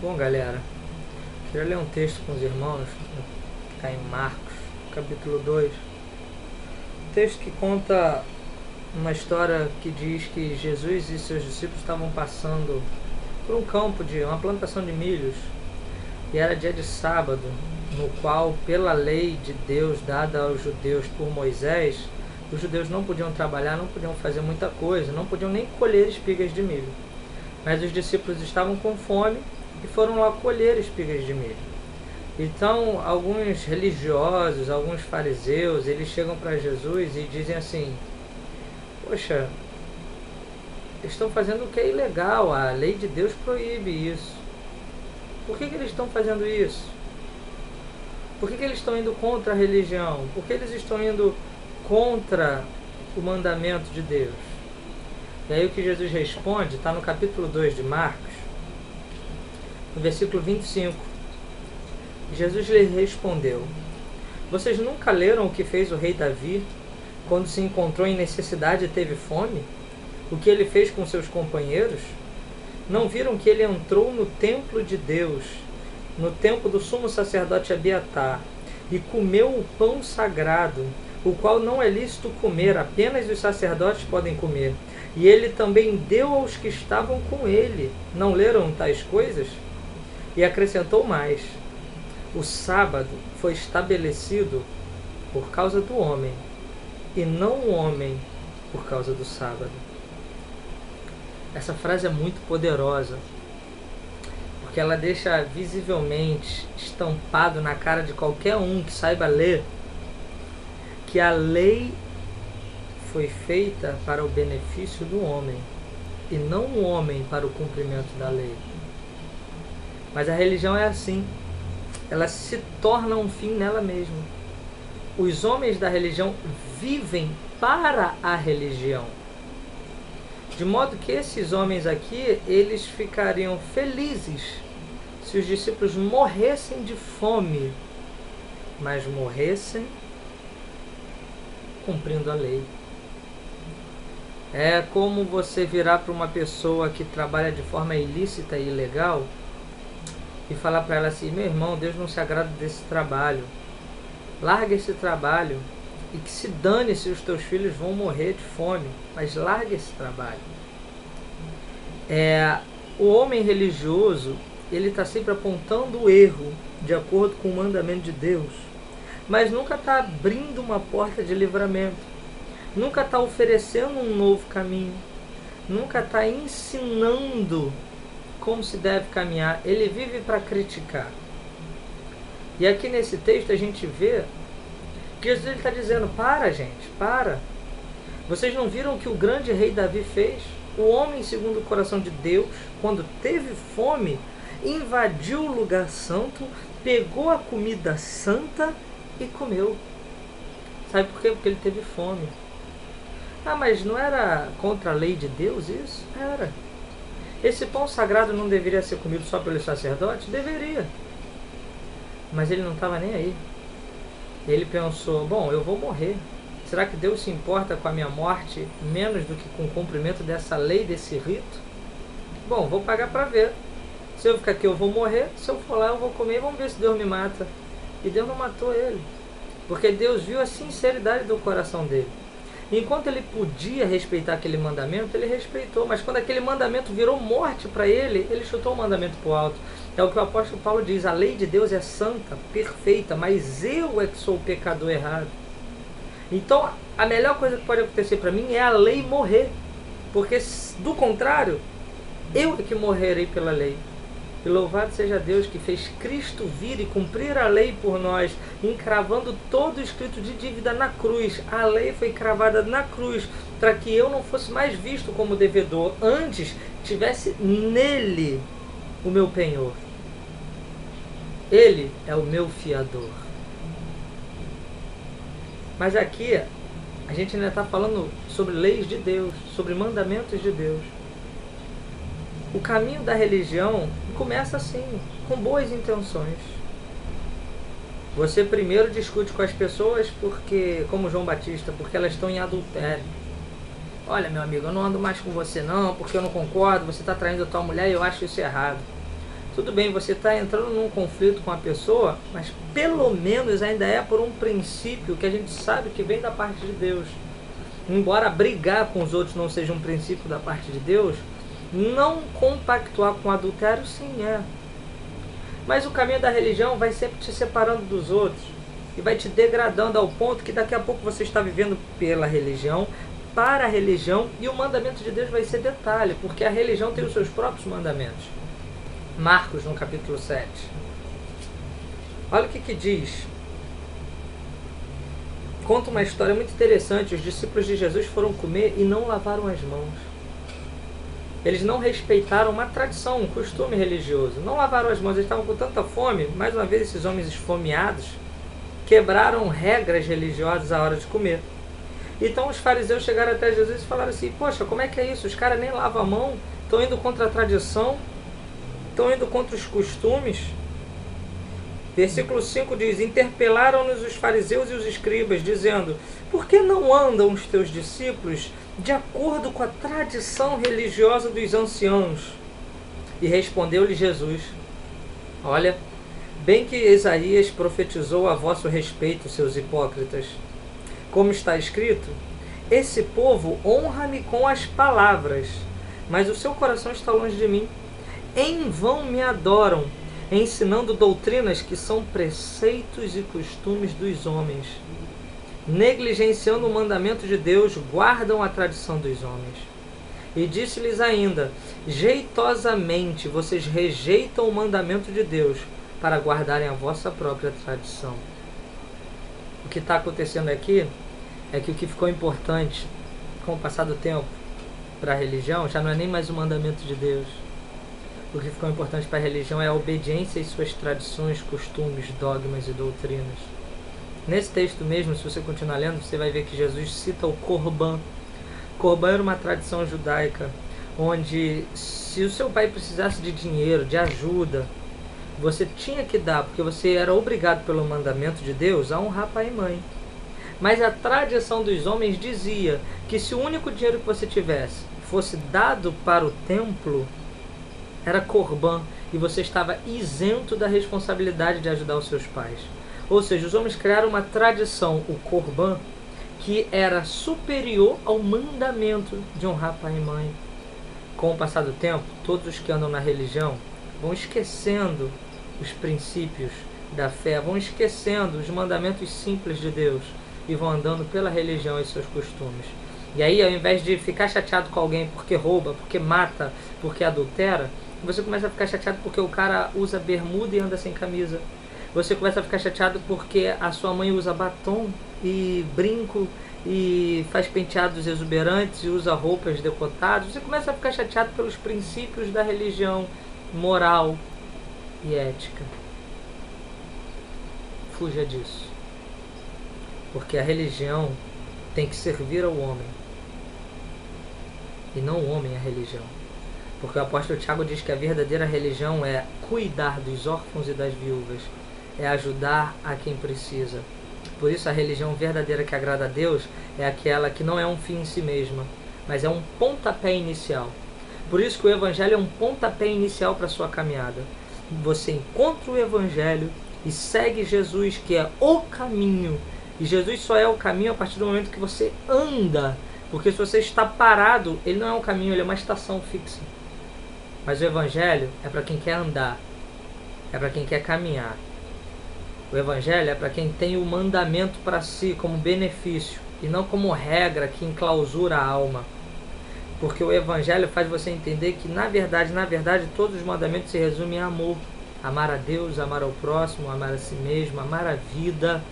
Bom, galera, queria ler um texto com os irmãos, está em Marcos, capítulo 2. Um texto que conta uma história que diz que Jesus e seus discípulos estavam passando por um campo de uma plantação de milhos, e era dia de sábado, no qual, pela lei de Deus dada aos judeus por Moisés, os judeus não podiam trabalhar, não podiam fazer muita coisa, não podiam nem colher espigas de milho. Mas os discípulos estavam com fome e foram lá colher espigas de milho. Então, alguns religiosos, alguns fariseus, eles chegam para Jesus e dizem assim: poxa, eles estão fazendo o que é ilegal, a lei de Deus proíbe isso. Por que eles estão fazendo isso? Por que eles estão indo contra a religião? Por que eles estão indo contra o mandamento de Deus? E aí o que Jesus responde está no capítulo 2 de Marcos, no versículo 25. Jesus lhe respondeu: vocês nunca leram o que fez o rei Davi quando se encontrou em necessidade e teve fome? O que ele fez com seus companheiros? Não viram que ele entrou no templo de Deus, no templo do sumo sacerdote Abiatar, e comeu o pão sagrado, o qual não é lícito comer, apenas os sacerdotes podem comer. E ele também deu aos que estavam com ele. Não leram tais coisas? E acrescentou mais: o sábado foi estabelecido por causa do homem, e não o homem por causa do sábado. Essa frase é muito poderosa, porque ela deixa visivelmente estampado na cara de qualquer um que saiba ler que a lei foi feita para o benefício do homem e não o homem para o cumprimento da lei. Mas a religião é assim, ela se torna um fim nela mesma. Os homens da religião vivem para a religião, de modo que esses homens aqui, eles ficariam felizes se os discípulos morressem de fome, mas morressem cumprindo a lei. É como você virar para uma pessoa que trabalha de forma ilícita e ilegal e falar para ela assim: meu irmão, Deus não se agrada desse trabalho, larga esse trabalho e que se dane se os teus filhos vão morrer de fome, mas larga esse trabalho. O homem religioso, ele está sempre apontando o erro de acordo com o mandamento de Deus, mas nunca está abrindo uma porta de livramento, nunca está oferecendo um novo caminho, nunca está ensinando como se deve caminhar. Ele vive para criticar. E aqui nesse texto a gente vê que Jesus está dizendo: para, gente, para. Vocês não viram o que o grande rei Davi fez? O homem segundo o coração de Deus, quando teve fome, invadiu o lugar santo, pegou a comida santa e comeu. Sabe por quê? Porque ele teve fome. Ah, mas não era contra a lei de Deus isso? Era. Esse pão sagrado não deveria ser comido só pelos sacerdotes? Deveria. Mas ele não estava nem aí. Ele pensou: bom, eu vou morrer. Será que Deus se importa com a minha morte menos do que com o cumprimento dessa lei, desse rito? Bom, vou pagar para ver. Se eu ficar aqui eu vou morrer, se eu for lá eu vou comer e vamos ver se Deus me mata. E Deus não matou ele, porque Deus viu a sinceridade do coração dele. Enquanto ele podia respeitar aquele mandamento, ele respeitou, mas quando aquele mandamento virou morte para ele, ele chutou o mandamento para o alto. É o que o apóstolo Paulo diz: a lei de Deus é santa, perfeita, mas eu é que sou o pecador errado. Então a melhor coisa que pode acontecer para mim é a lei morrer, porque do contrário, eu é que morrerei pela lei. E louvado seja Deus que fez Cristo vir e cumprir a lei por nós, encravando todo o escrito de dívida na cruz. A lei foi cravada na cruz para que eu não fosse mais visto como devedor, antes tivesse nele o meu penhor. Ele é o meu fiador. Mas aqui a gente ainda está falando sobre leis de Deus, sobre mandamentos de Deus. O caminho da religião começa assim, com boas intenções. Você primeiro discute com as pessoas porque, como João Batista, porque elas estão em adultério. Olha, meu amigo, eu não ando mais com você não, porque eu não concordo, você está traindo a tua mulher e eu acho isso errado. Tudo bem, você está entrando num conflito com a pessoa, mas pelo menos ainda é por um princípio que a gente sabe que vem da parte de Deus. Embora brigar com os outros não seja um princípio da parte de Deus, não compactuar com o adultério sim é. Mas o caminho da religião vai sempre te separando dos outros e vai te degradando ao ponto que daqui a pouco você está vivendo pela religião, para a religião, e o mandamento de Deus vai ser detalhe, porque a religião tem os seus próprios mandamentos. Marcos, no capítulo 7. Olha o que diz. Conta uma história muito interessante. Os discípulos de Jesus foram comer e não lavaram as mãos. Eles não respeitaram uma tradição, um costume religioso. Não lavaram as mãos, eles estavam com tanta fome. Mais uma vez, esses homens esfomeados quebraram regras religiosas à hora de comer. Então os fariseus chegaram até Jesus e falaram assim: poxa, como é que é isso? Os caras nem lavam a mão, estão indo contra a tradição, estão indo contra os costumes. Versículo 5 diz: interpelaram-nos os fariseus e os escribas, dizendo: por que não andam os teus discípulos de acordo com a tradição religiosa dos anciãos? E respondeu-lhe Jesus: olha, bem que Isaías profetizou a vosso respeito, seus hipócritas. Como está escrito: esse povo honra-me com as palavras, mas o seu coração está longe de mim. Em vão me adoram, ensinando doutrinas que são preceitos e costumes dos homens. Negligenciando o mandamento de Deus, guardam a tradição dos homens. E disse-lhes ainda: jeitosamente vocês rejeitam o mandamento de Deus para guardarem a vossa própria tradição. O que está acontecendo aqui é que o que ficou importante com o passar do tempo para a religião já não é nem mais o mandamento de Deus. O que ficou importante para a religião é a obediência às suas tradições, costumes, dogmas e doutrinas. Nesse texto mesmo, se você continuar lendo, você vai ver que Jesus cita o Corban. Corban era uma tradição judaica, onde se o seu pai precisasse de dinheiro, de ajuda, você tinha que dar, porque você era obrigado pelo mandamento de Deus a honrar pai e mãe. Mas a tradição dos homens dizia que se o único dinheiro que você tivesse fosse dado para o templo, era Corban, e você estava isento da responsabilidade de ajudar os seus pais. Ou seja, os homens criaram uma tradição, o Corban, que era superior ao mandamento de honrar pai e mãe. Com o passar do tempo, todos os que andam na religião vão esquecendo os princípios da fé, vão esquecendo os mandamentos simples de Deus e vão andando pela religião e seus costumes. E aí, ao invés de ficar chateado com alguém porque rouba, porque mata, porque adultera, você começa a ficar chateado porque o cara usa bermuda e anda sem camisa. Você começa a ficar chateado porque a sua mãe usa batom e brinco e faz penteados exuberantes e usa roupas decotadas. Você começa a ficar chateado pelos princípios da religião, moral e ética. Fuja disso. Porque a religião tem que servir ao homem e não o homem à religião. Porque o apóstolo Tiago diz que a verdadeira religião é cuidar dos órfãos e das viúvas, é ajudar a quem precisa. Por isso a religião verdadeira que agrada a Deus é aquela que não é um fim em si mesma, mas é um pontapé inicial. Por isso que o Evangelho é um pontapé inicial para a sua caminhada. Você encontra o Evangelho e segue Jesus, que é o caminho. E Jesus só é o caminho a partir do momento que você anda. Porque se você está parado, ele não é um caminho, ele é uma estação fixa. Mas o Evangelho é para quem quer andar, é para quem quer caminhar. O Evangelho é para quem tem o mandamento para si como benefício e não como regra que enclausura a alma. Porque o Evangelho faz você entender que, na verdade, todos os mandamentos se resumem em amor. Amar a Deus, amar ao próximo, amar a si mesmo, amar a vida.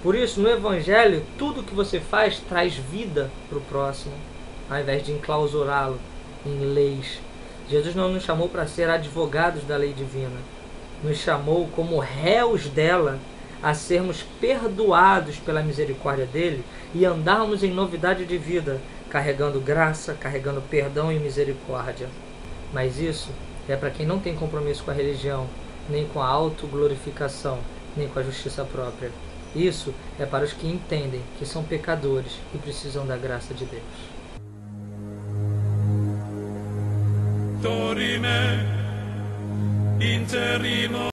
Por isso, no Evangelho, tudo que você faz traz vida para o próximo, ao invés de enclausurá-lo em leis. Jesus não nos chamou para ser advogados da lei divina. Nos chamou como réus dela a sermos perdoados pela misericórdia dele e andarmos em novidade de vida, carregando graça, carregando perdão e misericórdia. Mas isso é para quem não tem compromisso com a religião, nem com a autoglorificação, nem com a justiça própria. Isso é para os que entendem que são pecadores e precisam da graça de Deus. Dorime interrimo